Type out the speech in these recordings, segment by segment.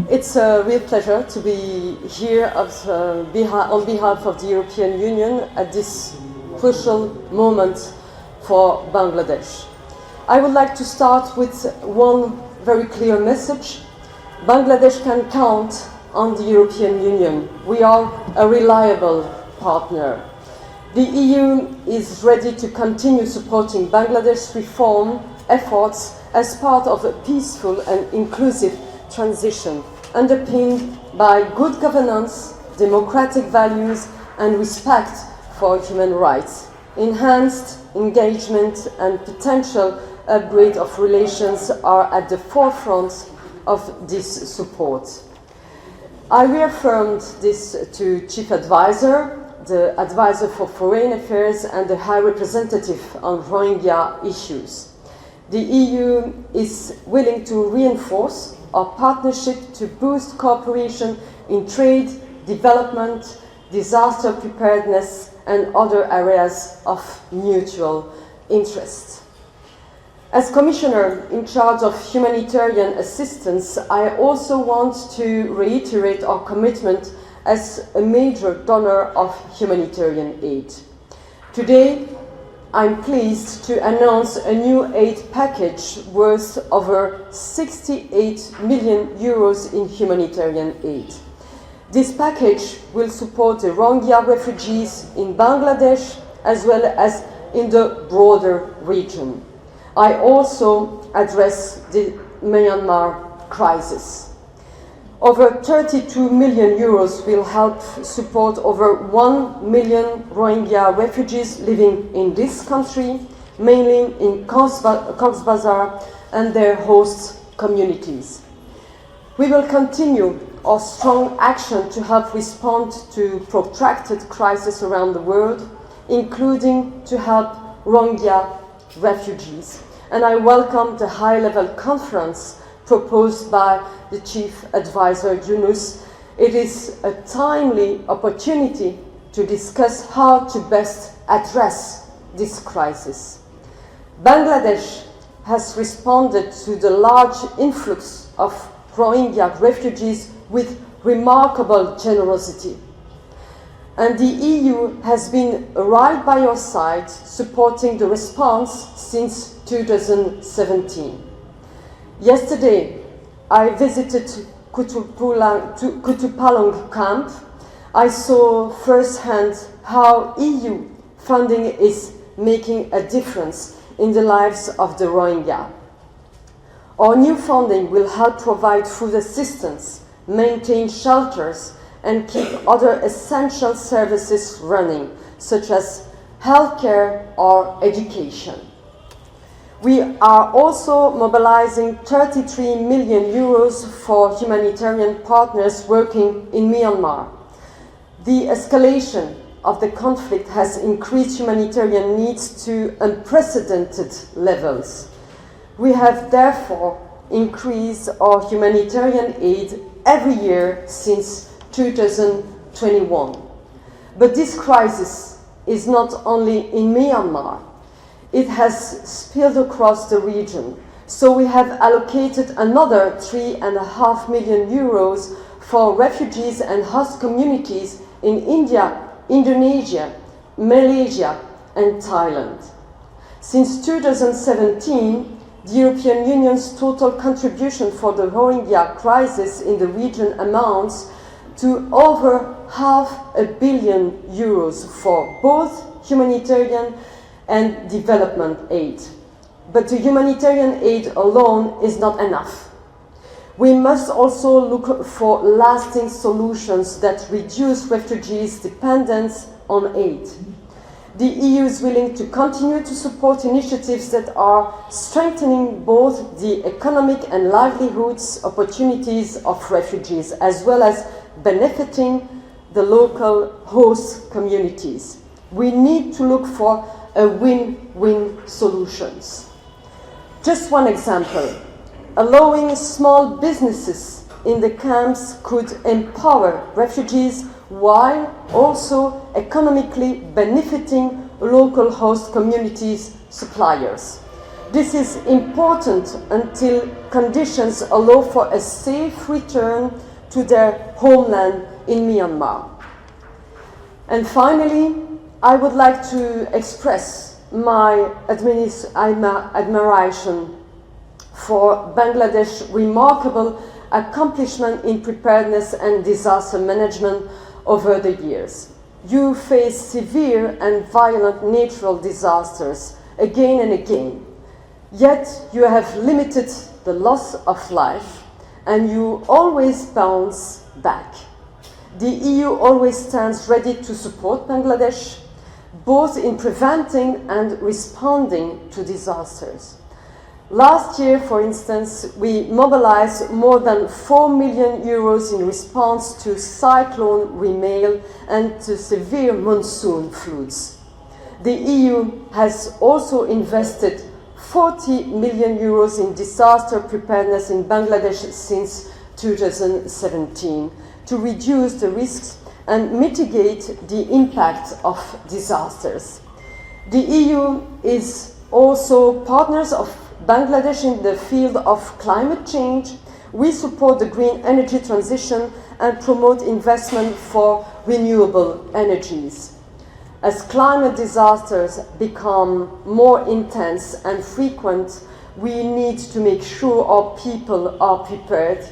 It's a real pleasure to be here on behalf of the European Union at this crucial moment for Bangladesh. I would like to start with one very clear message. Bangladesh can count on the European Union. We are a reliable partner. The EU is ready to continue supporting Bangladesh's reform efforts as part of a peaceful and inclusive transition, underpinned by good governance, democratic values, and respect for human rights. Enhanced engagement and potential upgrade of relations are at the forefront of this support. I reaffirmed this to Chief Advisor, the Advisor for Foreign Affairs, and the High Representative on Rohingya issues. The EU is willing to reinforce our partnership to boost cooperation in trade, development, disaster preparedness, and other areas of mutual interest. As Commissioner in charge of humanitarian assistance, I also want to reiterate our commitment as a major donor of humanitarian aid. Today, I'm pleased to announce a new aid package worth over 68 million euros in humanitarian aid. This package will support the Rohingya refugees in Bangladesh as well as in the broader region. I also address the Myanmar crisis. Over 32 million euros will help support over 1 million Rohingya refugees living in this country, mainly in Cox's Bazar and their host communities. We will continue our strong action to help respond to protracted crises around the world, including to help Rohingya refugees. And I welcome the high-level conference proposed by the Chief Advisor Yunus. It is a timely opportunity to discuss how to best address this crisis. Bangladesh has responded to the large influx of Rohingya refugees with remarkable generosity. And the EU has been right by your side, supporting the response since 2017. Yesterday, I visited Kutupalong camp. I saw firsthand how EU funding is making a difference in the lives of the Rohingya. Our new funding will help provide food assistance, maintain shelters, and keep other essential services running, such as healthcare or education. We are also mobilizing 33 million euros for humanitarian partners working in Myanmar. The escalation of the conflict has increased humanitarian needs to unprecedented levels. We have therefore increased our humanitarian aid every year since 2021. But this crisis is not only in Myanmar. It has spilled across the region. So we have allocated another 3.5 million euros for refugees and host communities in India, Indonesia, Malaysia, and Thailand. Since 2017, the European Union's total contribution for the Rohingya crisis in the region amounts to over €500 million for both humanitarian and development aid. But the humanitarian aid alone is not enough. We must also look for lasting solutions that reduce refugees' dependence on aid. The EU is willing to continue to support initiatives that are strengthening both the economic and livelihoods opportunities of refugees, as well as benefiting the local host communities. We need to look for a win-win solutions. Just one example, allowing small businesses in the camps could empower refugees while also economically benefiting local host communities' suppliers. This is important until conditions allow for a safe return to their homeland in Myanmar. And finally, I would like to express my admiration for Bangladesh's remarkable accomplishment in preparedness and disaster management over the years. You face severe and violent natural disasters again and again, yet you have limited the loss of life and you always bounce back. The EU always stands ready to support Bangladesh, both in preventing and responding to disasters. Last year, for instance, we mobilized more than 4 million euros in response to Cyclone Rimail and to severe monsoon floods. The EU has also invested 40 million euros in disaster preparedness in Bangladesh since 2017 to reduce the risks and mitigate the impact of disasters. The EU is also partners of Bangladesh in the field of climate change. We support the green energy transition and promote investment for renewable energies. As climate disasters become more intense and frequent, we need to make sure our people are prepared,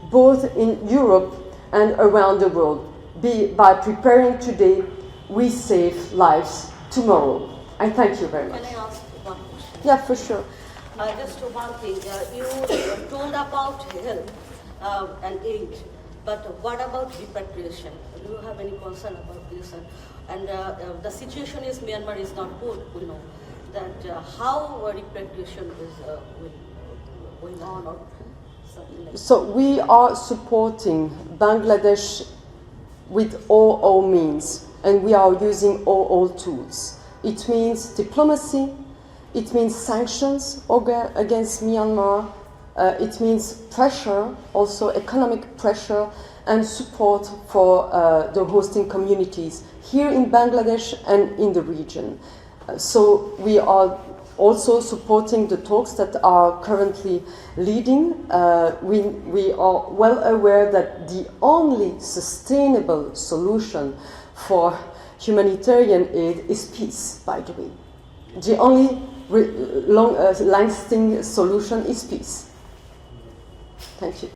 both in Europe and around the world. By preparing today, we save lives tomorrow. I thank you very much. Can I ask one question? Yeah, for sure. Just one thing, you told about health and aid, but what about repatriation? Do you have any concern about this? And the situation is Myanmar is not good, we know. That how repatriation is going on or something like that? So we are supporting Bangladesh with all our means, and we are using all tools. It means diplomacy, it means sanctions against Myanmar, it means pressure, also economic pressure, and support for the hosting communities here in Bangladesh and in the region. So we are also supporting the talks that are currently leading. We are well aware that the only sustainable solution for humanitarian aid is peace, by the way. The only lasting solution is peace. Thank you.